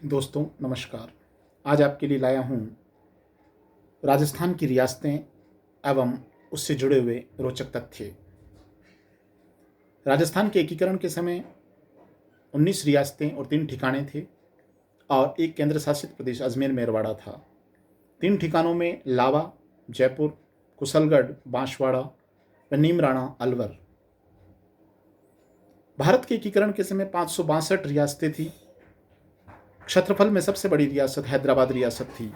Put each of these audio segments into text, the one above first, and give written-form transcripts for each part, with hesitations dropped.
दोस्तों नमस्कार। आज आपके लिए लाया हूँ राजस्थान की रियासतें एवं उससे जुड़े हुए रोचक तथ्य। राजस्थान के एकीकरण के समय 19 रियासतें और 3 ठिकाने थे और एक केंद्र शासित प्रदेश अजमेर मेरवाड़ा था। 3 ठिकानों में लावा, जयपुर, कुशलगढ़, बांसवाड़ा व नीमराणा, अलवर। भारत के एकीकरण के समय 562 रियासतें थी। क्षेत्रफल में सबसे बड़ी रियासत हैदराबाद रियासत थी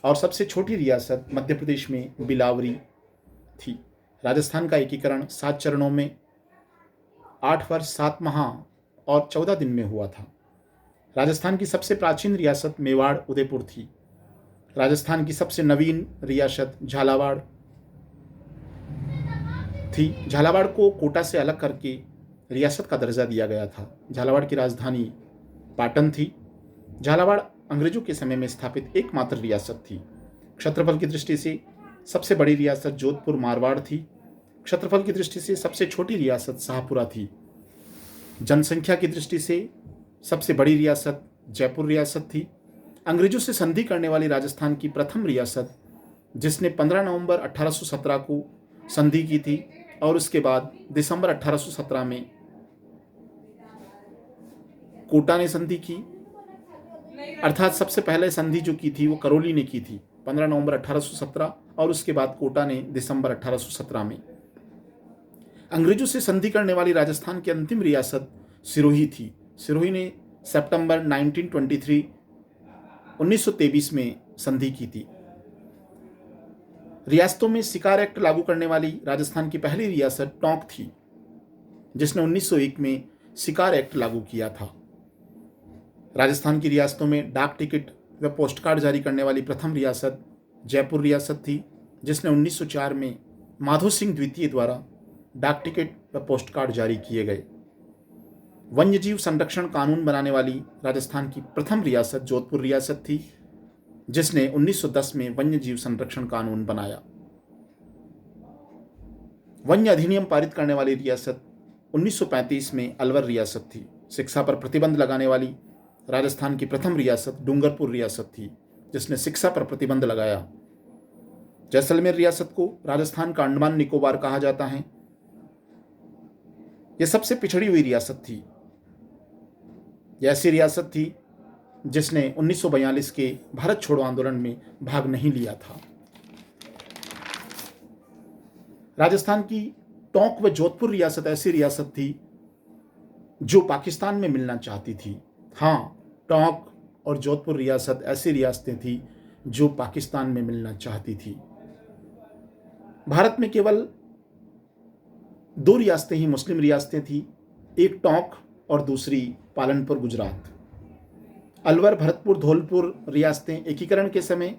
और सबसे छोटी रियासत मध्य प्रदेश में बिलावरी थी। राजस्थान का एकीकरण 7 चरणों में 8 वर्ष 7 माह और 14 दिन में हुआ था। राजस्थान की सबसे प्राचीन रियासत मेवाड़ उदयपुर थी। राजस्थान की सबसे नवीन रियासत झालावाड़ थी। झालावाड़ को कोटा से अलग करके रियासत का दर्जा दिया गया था। झालावाड़ की राजधानी पाटन थी। झालावाड़ अंग्रेजों के समय में स्थापित एकमात्र रियासत थी। क्षेत्रफल की दृष्टि से सबसे बड़ी रियासत जोधपुर मारवाड़ थी। क्षेत्रफल की दृष्टि से सबसे छोटी रियासत शाहपुरा थी। जनसंख्या की दृष्टि से सबसे बड़ी रियासत जयपुर रियासत थी। अंग्रेजों से संधि करने वाली राजस्थान की प्रथम रियासत, जिसने 15 नवंबर 1817 को संधि की थी और उसके बाद दिसंबर 1817 में कोटा ने संधि की, अर्थात सबसे पहले संधि जो की थी वो करौली ने की थी 15 नवंबर 1817 और उसके बाद कोटा ने दिसंबर 1817 में। अंग्रेजों से संधि करने वाली राजस्थान की अंतिम रियासत सिरोही थी। सिरोही ने सितंबर 1923 में संधि की थी। रियासतों में शिकार एक्ट लागू करने वाली राजस्थान की पहली रियासत टोंक थी, जिसने 1901 में शिकार एक्ट लागू किया था। राजस्थान की रियासतों में डाक टिकट व पोस्टकार्ड जारी करने वाली प्रथम रियासत जयपुर रियासत थी, जिसने 1904 में माधो सिंह द्वितीय द्वारा डाक टिकट व पोस्टकार्ड जारी किए गए। वन्यजीव संरक्षण कानून बनाने वाली राजस्थान की प्रथम रियासत जोधपुर रियासत थी, जिसने 1910 में वन्यजीव संरक्षण कानून बनाया। वन्य अधिनियम पारित करने वाली रियासत 1935 में अलवर रियासत थी। शिक्षा पर प्रतिबंध लगाने वाली राजस्थान की प्रथम रियासत डूंगरपुर रियासत थी, जिसने शिक्षा पर प्रतिबंध लगाया। जैसलमेर रियासत को राजस्थान का अंडमान निकोबार कहा जाता है। यह सबसे पिछड़ी हुई रियासत थी। यह ऐसी रियासत थी जिसने 1942 के भारत छोड़ो आंदोलन में भाग नहीं लिया था। राजस्थान की टोंक व जोधपुर रियासत ऐसी रियासत थी जो पाकिस्तान में मिलना चाहती थी। हाँ, टोंक और जोधपुर रियासत ऐसी रियासतें थी जो पाकिस्तान में मिलना चाहती थी। भारत में केवल 2 रियासतें ही मुस्लिम रियासतें थी, एक टोंक और दूसरी पालनपुर गुजरात। अलवर, भरतपुर, धौलपुर रियासतें एकीकरण के समय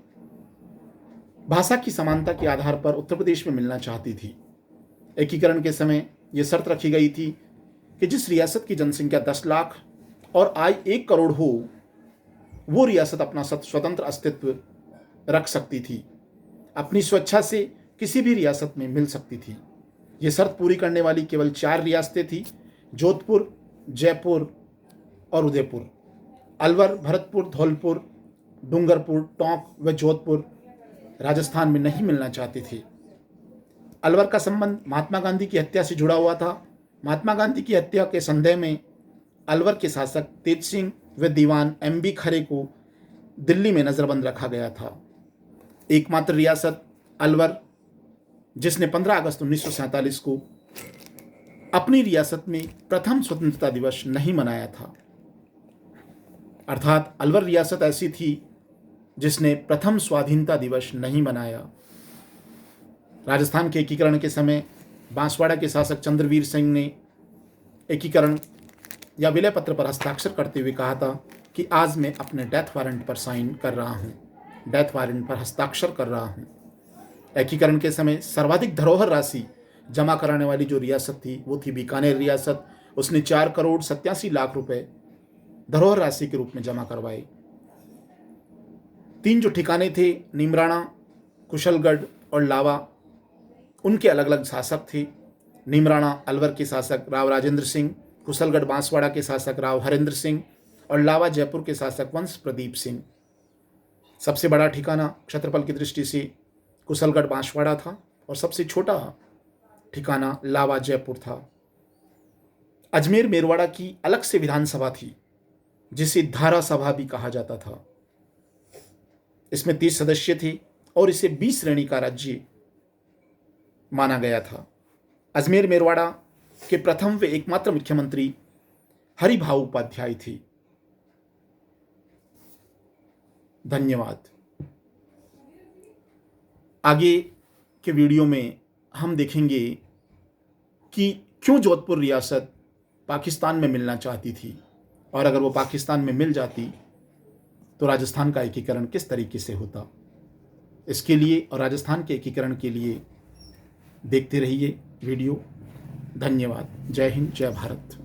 भाषा की समानता के आधार पर उत्तर प्रदेश में मिलना चाहती थी। एकीकरण के समय यह शर्त रखी गई थी कि जिस रियासत की जनसंख्या 10 लाख और आय 1 करोड़ हो, वो रियासत अपना स्वतंत्र अस्तित्व रख सकती थी, अपनी स्वेच्छा से किसी भी रियासत में मिल सकती थी। ये शर्त पूरी करने वाली केवल 4 रियासतें थी, जोधपुर, जयपुर और उदयपुर। अलवर, भरतपुर, धौलपुर, डूंगरपुर, टोंक व जोधपुर राजस्थान में नहीं मिलना चाहते थे। अलवर का संबंध महात्मा गांधी की हत्या से जुड़ा हुआ था। महात्मा गांधी की हत्या के संदेह में अलवर के शासक तेज सिंह व दीवान MB खरे को दिल्ली में नजरबंद रखा गया था। एकमात्र रियासत अलवर, जिसने 15 अगस्त 1947 को अपनी रियासत में प्रथम स्वतंत्रता दिवस नहीं मनाया था। अर्थात अलवर रियासत ऐसी थी जिसने प्रथम स्वाधीनता दिवस नहीं मनाया। राजस्थान के एकीकरण के समय बांसवाड़ा के शासक चंद्रवीर सिंह ने एकीकरण या विलय पत्र पर हस्ताक्षर करते हुए कहा था कि आज मैं अपने डेथ वारंट पर साइन कर रहा हूँ, डेथ वारंट पर हस्ताक्षर कर रहा हूँ। एकीकरण के समय सर्वाधिक धरोहर राशि जमा कराने वाली जो रियासत थी वो थी बीकानेर रियासत। उसने 4 करोड़ 87 लाख रुपए धरोहर राशि के रूप में जमा करवाए। 3 जो ठिकाने थे, नीमराणा, कुशलगढ़ और लावा, उनके अलग अलग शासक थे। नीमराणा अलवर के शासक राव राजेंद्र सिंह, कुशलगढ़ बांसवाड़ा के शासक राव हरेंद्र सिंह और लावा जयपुर के शासक वंश प्रदीप सिंह। सबसे बड़ा ठिकाना क्षेत्रफल की दृष्टि से कुशलगढ़ बांसवाड़ा था और सबसे छोटा ठिकाना लावा जयपुर था। अजमेर मेरवाड़ा की अलग से विधानसभा थी जिसे धारा सभा भी कहा जाता था। इसमें 30 सदस्य थे और इसे 20 श्रेणी का राज्य माना गया था। अजमेर मेरवाड़ा के प्रथम व एकमात्र मुख्यमंत्री हरिभाऊ उपाध्याय थे। धन्यवाद। आगे के वीडियो में हम देखेंगे कि क्यों जोधपुर रियासत पाकिस्तान में मिलना चाहती थी और अगर वो पाकिस्तान में मिल जाती तो राजस्थान का एकीकरण किस तरीके से होता। इसके लिए और राजस्थान के एकीकरण के लिए देखते रहिए वीडियो। धन्यवाद। जय हिंद, जय भारत।